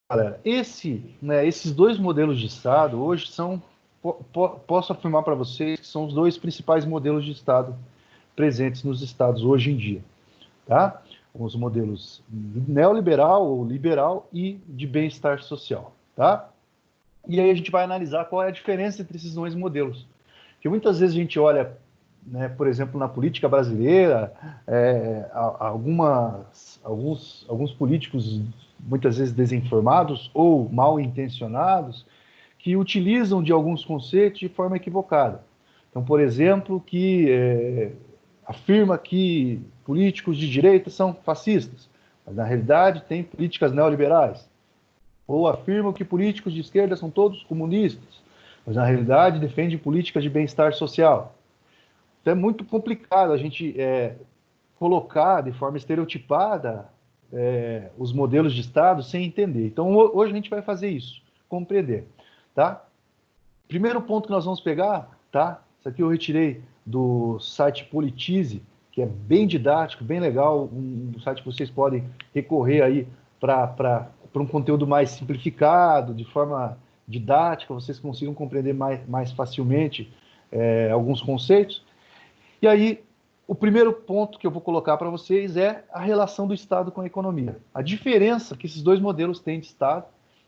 galera, esses dois modelos de Estado hoje são, posso afirmar para vocês que são os dois principais modelos de Estado presentes nos Estados hoje em dia, tá? Os modelos neoliberal ou liberal e de bem-estar social, tá? E aí a gente vai analisar qual é a diferença entre esses dois modelos. Porque muitas vezes a gente olha, né, por exemplo, na política brasileira, alguns políticos, muitas vezes desinformados ou mal intencionados, que utilizam de alguns conceitos de forma equivocada. Então, por exemplo, que afirma que políticos de direita são fascistas, mas na realidade tem políticas neoliberais. Ou afirmam que políticos de esquerda são todos comunistas, mas na realidade defendem políticas de bem-estar social. Então é muito complicado a gente colocar de forma estereotipada os modelos de Estado sem entender. Então hoje a gente vai fazer isso, compreender, tá? Primeiro ponto que nós vamos pegar, tá? Isso aqui eu retirei do site Politize, que é bem didático, bem legal, um site que vocês podem recorrer aí para um conteúdo mais simplificado, de forma didática, vocês consigam compreender mais facilmente alguns conceitos. E aí, o primeiro ponto que eu vou colocar para vocês é a relação do Estado com a economia. A diferença que esses dois modelos têm de Estado,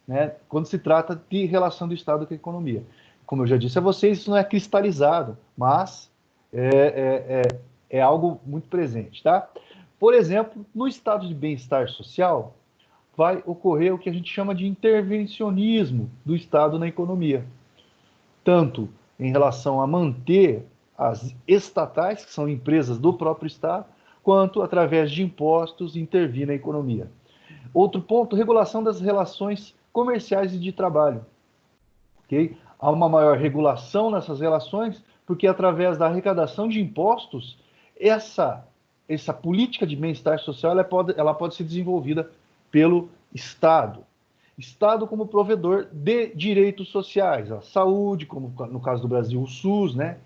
né, quando se trata de relação do Estado com a economia. Como eu já disse a vocês, isso não é cristalizado, mas é algo muito presente, tá? Por exemplo, no estado de bem-estar social, vai ocorrer o que a gente chama de intervencionismo do Estado na economia, tanto em relação a manter as estatais, que são empresas do próprio Estado, quanto através de impostos intervir na economia. Outro ponto, regulação das relações comerciais e de trabalho. Okay? Há uma maior regulação nessas relações, porque através da arrecadação de impostos, essa política de bem-estar social ela pode ser desenvolvida pelo Estado. Estado como provedor de direitos sociais, a saúde, como no caso do Brasil, o SUS, né?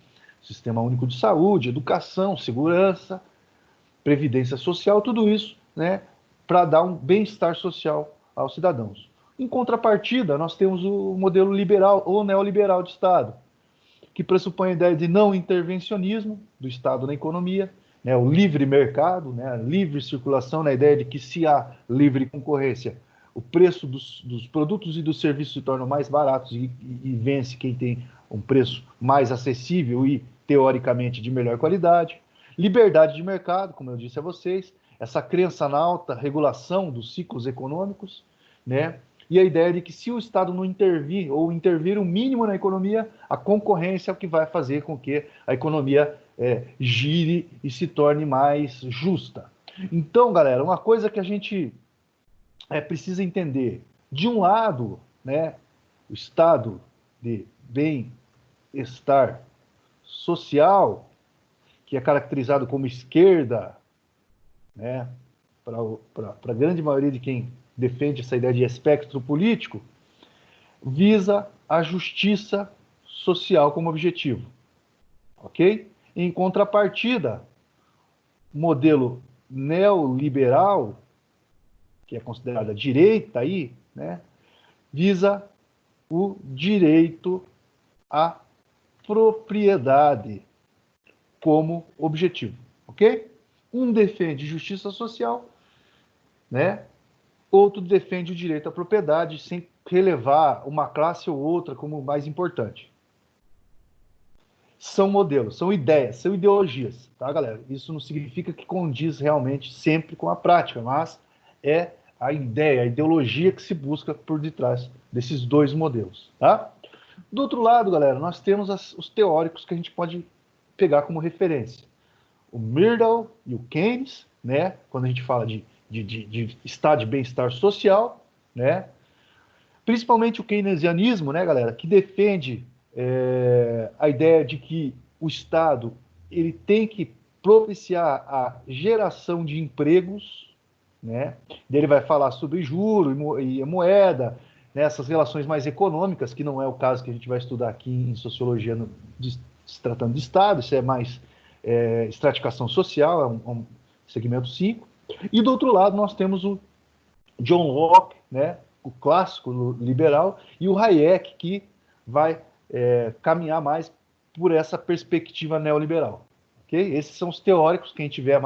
Sistema Único de Saúde, educação, segurança, previdência social, tudo isso, né, para dar um bem-estar social aos cidadãos. Em contrapartida, nós temos o modelo liberal ou neoliberal de Estado, que pressupõe a ideia de não intervencionismo do Estado na economia, né, o livre mercado, né, a livre circulação, na ideia de que se há livre concorrência, o preço dos produtos e dos serviços se tornam mais baratos e vence quem tem um preço mais acessível e, teoricamente, de melhor qualidade. Liberdade de mercado, como eu disse a vocês, essa crença na alta regulação dos ciclos econômicos, né? E a ideia de que se o Estado não intervir ou intervir o mínimo na economia, a concorrência é o que vai fazer com que a economia gire e se torne mais justa. Então, galera, uma coisa que a gente precisa entender, de um lado, né, o estado de bem-estar social, que é caracterizado como esquerda, né, para a grande maioria de quem defende essa ideia de espectro político, visa a justiça social como objetivo, ok? Em contrapartida, o modelo neoliberal, que é considerada direita aí, né, visa o direito à propriedade como objetivo, ok? Um defende justiça social, né? Outro defende o direito à propriedade sem relevar uma classe ou outra como mais importante. São modelos, são ideias, são ideologias, tá, galera? Isso não significa que condiz realmente sempre com a prática, mas é a ideia, a ideologia que se busca por detrás desses dois modelos, tá? Do outro lado, galera, nós temos os teóricos que a gente pode pegar como referência. O Myrdal e o Keynes, né? Quando a gente fala de estado de bem-estar social, né? Principalmente o keynesianismo, né, galera, que defende a ideia de que o Estado ele tem que propiciar a geração de empregos, né? Ele vai falar sobre juro e moeda, né, essas relações mais econômicas, que não é o caso que a gente vai estudar aqui em sociologia se tratando de Estado, isso é mais estratificação social, é segmento 5. E do outro lado nós temos o John Locke, né, o clássico liberal, e o Hayek, que vai caminhar mais por essa perspectiva neoliberal. Okay? Esses são os teóricos. Quem tiver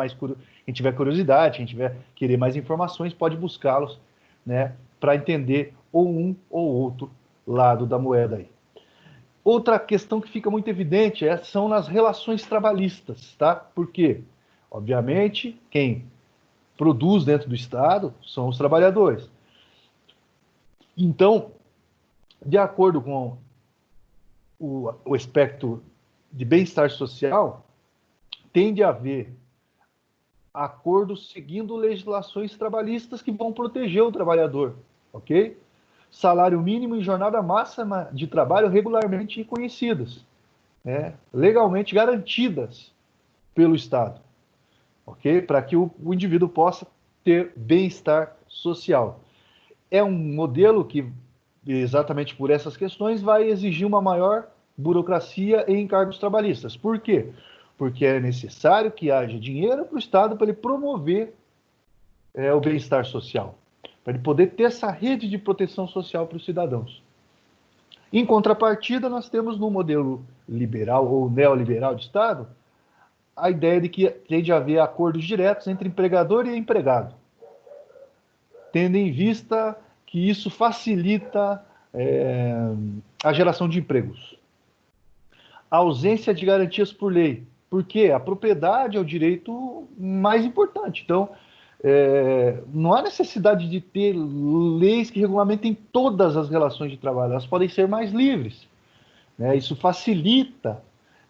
curiosidade, quem tiver querer mais informações, pode buscá-los, né, para entender ou um ou outro lado da moeda aí. Outra questão que fica muito evidente são nas relações trabalhistas, tá? Por quê? Obviamente, quem produz dentro do Estado são os trabalhadores. Então, de acordo com o espectro de bem-estar social, tende a haver acordos seguindo legislações trabalhistas que vão proteger o trabalhador, ok? Salário mínimo e jornada máxima de trabalho regularmente reconhecidas, né? Legalmente garantidas pelo Estado, ok? Para que o indivíduo possa ter bem-estar social. É um modelo que, exatamente por essas questões, vai exigir uma maior burocracia em encargos trabalhistas. Por quê? Porque é necessário que haja dinheiro para o Estado para ele promover o bem-estar social, para ele poder ter essa rede de proteção social para os cidadãos. Em contrapartida, nós temos no modelo liberal ou neoliberal de Estado a ideia de que tem de haver acordos diretos entre empregador e empregado, tendo em vista que isso facilita a geração de empregos. A ausência de garantias por lei, porque a propriedade é o direito mais importante. Então, não há necessidade de ter leis que regulamentem todas as relações de trabalho, elas podem ser mais livres, né? Isso facilita,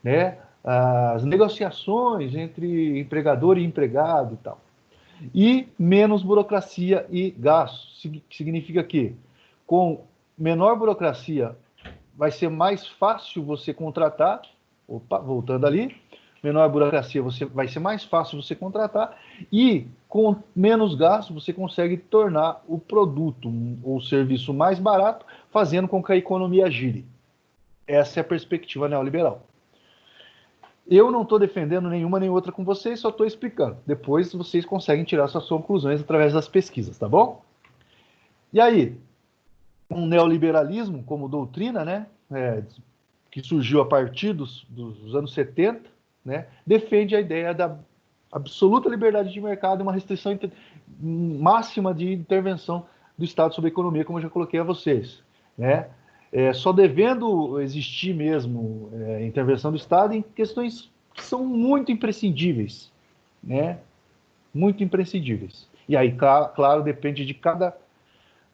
né, as negociações entre empregador e empregado e tal. E menos burocracia e gastos, significa que com menor burocracia vai ser mais fácil você contratar, voltando ali, menor burocracia vai ser mais fácil você contratar, e com menos gasto você consegue tornar o produto ou serviço mais barato, fazendo com que a economia gire. Essa é a perspectiva neoliberal. Eu não estou defendendo nenhuma nem outra com vocês, só estou explicando. Depois vocês conseguem tirar suas conclusões através das pesquisas, tá bom? E aí, um neoliberalismo como doutrina, né, que surgiu a partir dos anos 70, né, defende a ideia da absoluta liberdade de mercado e uma restrição máxima de intervenção do Estado sobre a economia, como eu já coloquei a vocês, né? Só devendo existir mesmo intervenção do Estado em questões que são muito imprescindíveis, né? Muito imprescindíveis. E aí, claro, depende de cada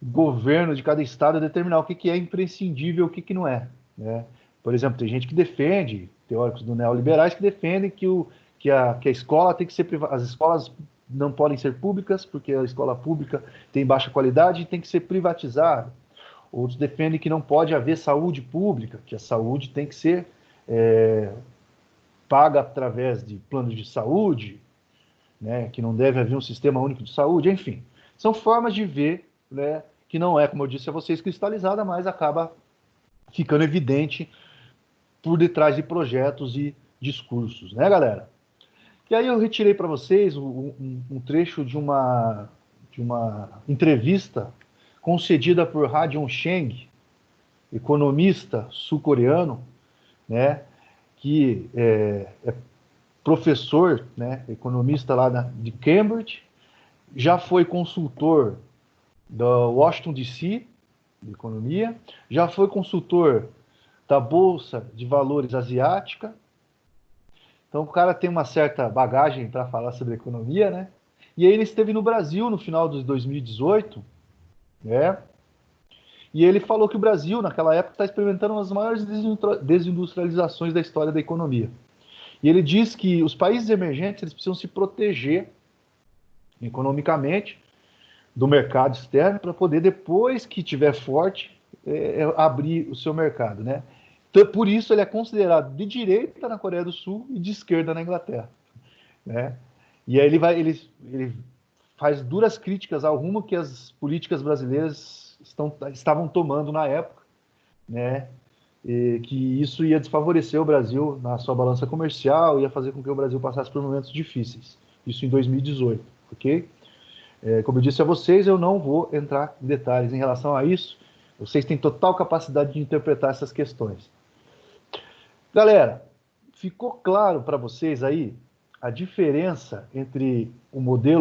governo, de cada Estado, determinar o que é imprescindível e o que não é, né? Por exemplo, tem gente que defende, teóricos do neoliberais, que defendem que a escola tem que ser privada, as escolas não podem ser públicas, porque a escola pública tem baixa qualidade e tem que ser privatizada. Outros defendem que não pode haver saúde pública, que a saúde tem que ser paga através de planos de saúde, né, que não deve haver um sistema único de saúde, enfim. São formas de ver, né, que não é, como eu disse a vocês, cristalizada, mas acaba ficando evidente por detrás de projetos e discursos, né, galera? E aí eu retirei para vocês um trecho de uma entrevista concedida por Ha Jong-cheng, economista sul-coreano, né, que é professor, né, economista lá de Cambridge, já foi consultor da Washington DC, de economia, já foi consultor da Bolsa de Valores Asiática. Então o cara tem uma certa bagagem para falar sobre economia, né? E aí ele esteve no Brasil no final de 2018, né? E ele falou que o Brasil, naquela época, está experimentando uma das maiores desindustrializações da história da economia. E ele diz que os países emergentes eles precisam se proteger economicamente do mercado externo para poder, depois que tiver forte, abrir o seu mercado, né? Então, por isso ele é considerado de direita na Coreia do Sul e de esquerda na Inglaterra, né? E aí ele faz duras críticas ao rumo que as políticas brasileiras estavam tomando na época, né? E que isso ia desfavorecer o Brasil na sua balança comercial, ia fazer com que o Brasil passasse por momentos difíceis. Isso em 2018, ok? Como eu disse a vocês, eu não vou entrar em detalhes em relação a isso. Vocês têm total capacidade de interpretar essas questões. Galera, ficou claro para vocês aí a diferença entre o modelo